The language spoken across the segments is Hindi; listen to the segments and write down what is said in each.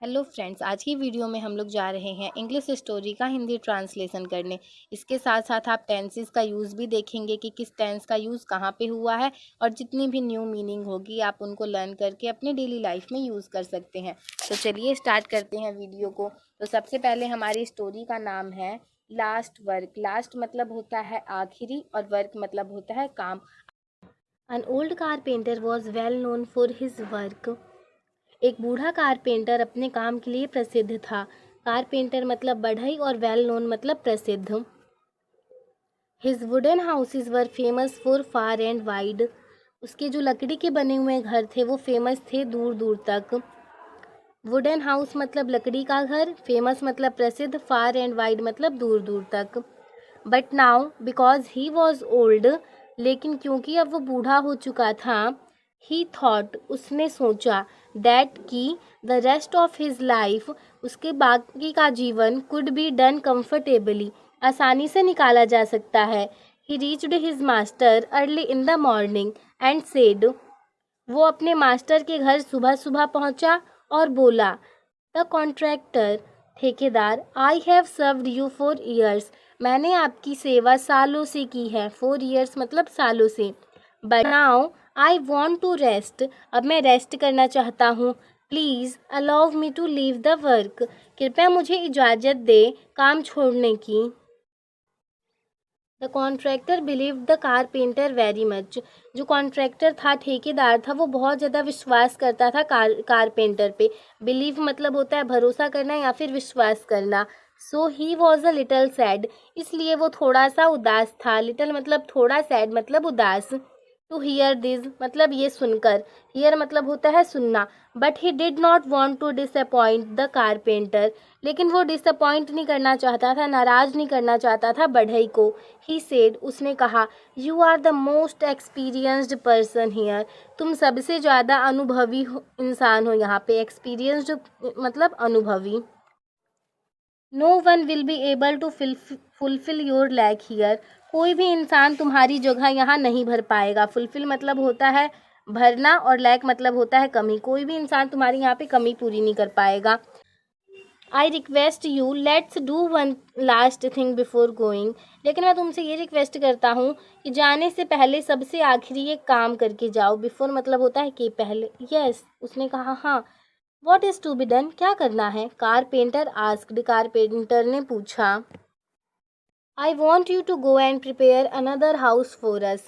हेलो फ्रेंड्स, आज की वीडियो में हम लोग जा रहे हैं इंग्लिश स्टोरी का हिंदी ट्रांसलेशन करने। इसके साथ साथ आप टेंसेस का यूज़ भी देखेंगे कि किस टेंस का यूज़ कहाँ पे हुआ है और जितनी भी न्यू मीनिंग होगी आप उनको लर्न करके अपने डेली लाइफ में यूज़ कर सकते हैं। तो चलिए स्टार्ट करते हैं वीडियो को। तो सबसे पहले हमारी स्टोरी का नाम है लास्ट वर्क। लास्ट मतलब होता है आखिरी और वर्क मतलब होता है काम। An old carpenter was well known for his work. एक बूढ़ा कारपेंटर अपने काम के लिए प्रसिद्ध था। कारपेंटर मतलब बढ़ई और वेल नोन मतलब प्रसिद्ध। His wooden houses were famous for far and wide. उसके जो लकड़ी के बने हुए घर थे वो फेमस थे दूर दूर तक। वुडन हाउस मतलब लकड़ी का घर, फेमस मतलब प्रसिद्ध, फार एंड वाइड मतलब दूर दूर तक। But now because he was old, लेकिन क्योंकि अब वो बूढ़ा हो चुका था, ही थॉट उसने सोचा, दैट कि the rest of his life उसके बाकी का जीवन कुड बी डन कंफर्टेबली आसानी से निकाला जा सकता है। ही reached his master early in the morning and said, वो अपने मास्टर के घर सुबह सुबह पहुंचा और बोला, द कॉन्ट्रैक्टर, ठेकेदार, I have served you for years, मैंने आपकी सेवा सालों से की है। 4 ईयर्स मतलब सालों से। But now I want to rest, अब मैं रेस्ट करना चाहता हूँ। Please allow me to leave the work, कृपया मुझे इजाज़त दे काम छोड़ने की। The contractor believe the carpenter very much. जो कॉन्ट्रैक्टर था, ठेकेदार था, वो बहुत ज़्यादा विश्वास करता था कारपेंटर पे। बिलीव मतलब होता है भरोसा करना या फिर विश्वास करना। So he was a little sad, इसलिए वो थोड़ा सा उदास था। लिटल मतलब थोड़ा, सैड मतलब उदास। टू हियर दिस मतलब ये सुनकर, हियर मतलब होता है सुनना। But he did not want to disappoint the carpenter, लेकिन वो डिसअपॉइंट नहीं करना चाहता था, नाराज़ नहीं करना चाहता था बढ़ई को। ही सेड, उसने कहा, you are the most experienced person here, तुम सबसे ज़्यादा अनुभवी इंसान हो यहाँ पे। एक्सपीरियंस्ड मतलब अनुभवी। No one will be able to fulfil your lack here, कोई भी इंसान तुम्हारी जगह यहाँ नहीं भर पाएगा। फुलफिल मतलब होता है भरना और लैक मतलब होता है कमी। कोई भी इंसान तुम्हारी यहाँ पे कमी पूरी नहीं कर पाएगा। I request you let's do one last thing before going, लेकिन मैं तुमसे ये रिक्वेस्ट करता हूँ कि जाने से पहले सबसे आखिरी एक काम करके जाओ। बिफोर मतलब होता है कि पहले। यस, उसने कहा हाँ। What is to be done, क्या करना है? कारपेंटर आस्क्ड, कारपेंटर ने पूछा। I want you to go and prepare another house for us,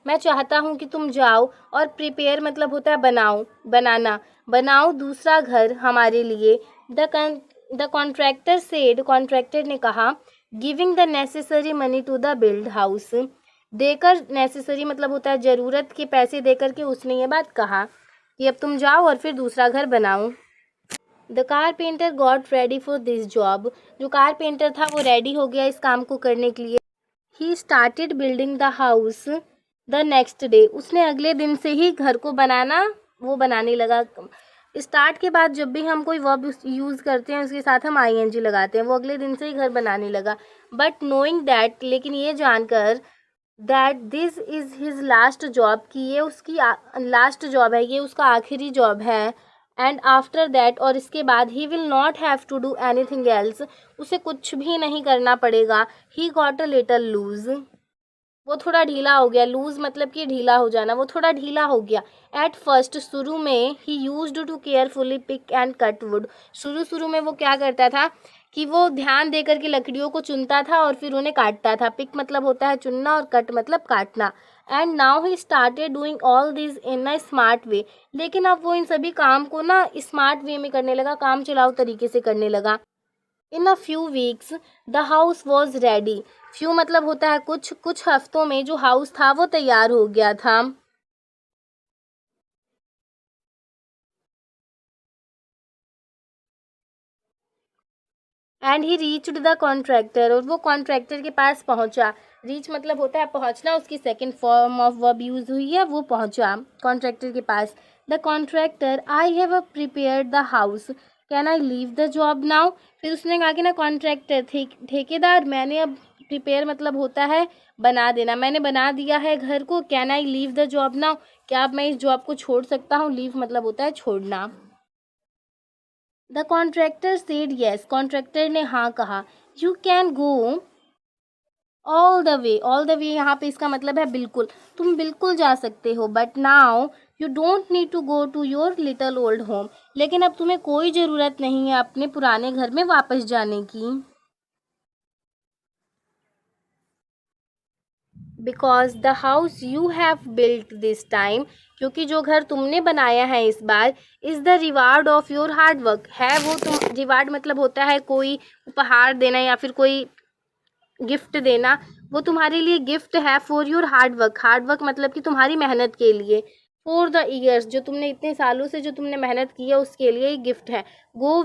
मैं चाहता हूँ कि तुम जाओ और प्रिपेयर मतलब होता है बनाओ, बनाना, बनाओ दूसरा घर हमारे लिए। द कॉन्ट्रैक्टर सेड, कॉन्ट्रैक्टर ने कहा, giving the necessary money to the build house, देकर, नेसेसरी मतलब होता है ज़रूरत के पैसे देकर के उसने ये बात कहा कि अब तुम जाओ और फिर दूसरा घर बनाओ। The carpenter got ready for this job, जो कारपेंटर था वो रेडी हो गया इस काम को करने के लिए। He started building the house the next day, उसने अगले दिन से ही घर को बनाना वो बनाने लगा। स्टार्ट के बाद जब भी हम कोई वर्ब यूज़ करते हैं उसके साथ हम आईएनजी लगाते हैं। वो अगले दिन से ही घर बनाने लगा। बट नोइंग दैट, लेकिन ये जानकर, that this is his last job, कि ये उसकी लास्ट जॉब है, ये उसका आखिरी जॉब है। एंड आफ्टर दैट, और इसके बाद, he will not have to do anything else, उसे कुछ भी नहीं करना पड़ेगा। He got a little loose, वो थोड़ा ढीला हो गया। लूज मतलब कि ढीला हो जाना, वो थोड़ा ढीला हो गया। एट फर्स्ट, शुरू में, he used to carefully pick and cut wood, शुरू शुरू में वो क्या करता था कि वो ध्यान देकर के लकड़ियों को चुनता था और फिर उन्हें काटता था। पिक मतलब होता है चुनना और कट मतलब काटना। And now he started doing all this in a smart way, लेकिन अब वो इन सभी काम को ना स्मार्ट वे में करने लगा, काम चलाऊ तरीके से करने लगा। In a few weeks the house was ready, few मतलब होता है कुछ, कुछ हफ्तों में जो हाउस था वो तैयार हो गया था। And he reached the contractor, और वो कॉन्ट्रैक्टर के पास पहुंचा। रीच मतलब होता है पहुंचना, उसकी second form of verb use हुई है, वो पहुंचा कॉन्ट्रैक्टर के पास। The contractor, I have prepared the house, can I leave the job now, फिर उसने कहा कि ना कॉन्ट्रैक्टर, ठेकेदार, मैंने अब, प्रिपेयर मतलब होता है बना देना, मैंने बना दिया है घर को। Can I leave the job now, क्या अब मैं इस जॉब को छोड़ सकता हूँ? लीव मतलब होता है छोड़ना। The contractor said yes, contractor ने हाँ कहा। You can go all the way यहाँ पे इसका मतलब है बिल्कुल, तुम बिल्कुल जा सकते हो। But now you don't need to go to your little old home, लेकिन अब तुम्हें कोई ज़रूरत नहीं है अपने पुराने घर में वापस जाने की। Because the house you have built this time, क्योंकि जो घर तुमने बनाया है इस बार, is the reward of your hard work, है वो तुम, रिवार्ड मतलब होता है कोई उपहार देना या फिर कोई गिफ्ट देना, वो तुम्हारे लिए गिफ्ट है for your hard work. Hard work मतलब कि तुम्हारी मेहनत के लिए, फॉर द ईयर्स, जो तुमने इतने सालों से जो तुमने मेहनत की है उसके लिए एक गिफ्ट है। Go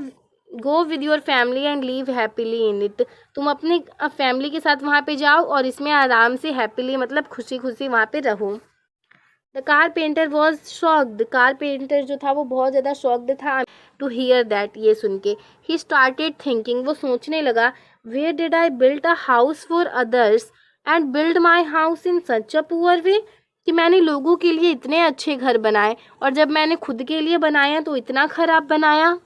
go with your family and live happily in it, तुम अपनी फैमिली के साथ वहाँ पे जाओ और इसमें आराम से हैप्पीली मतलब खुशी खुशी वहाँ पे रहो। The carpenter was shocked, carpenter जो था वो बहुत ज़्यादा शॉक्ड था टू हियर दैट, ये सुन के। ही स्टार्टेड थिंकिंग, वो सोचने लगा, where did I build a house for others and build my house in such a poor way, कि मैंने लोगों के लिए इतने अच्छे घर बनाए और जब मैंने खुद के लिए बनाया तो इतना ख़राब बनाया।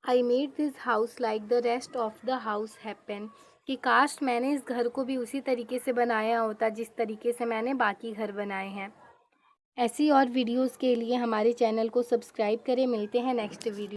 I made this house like the rest of the house happen, कि काश मैंने इस घर को भी उसी तरीके से बनाया होता जिस तरीके से मैंने बाकी घर बनाए हैं। ऐसी और वीडियोस के लिए हमारे चैनल को सब्सक्राइब करें। मिलते हैं नेक्स्ट वीडियो।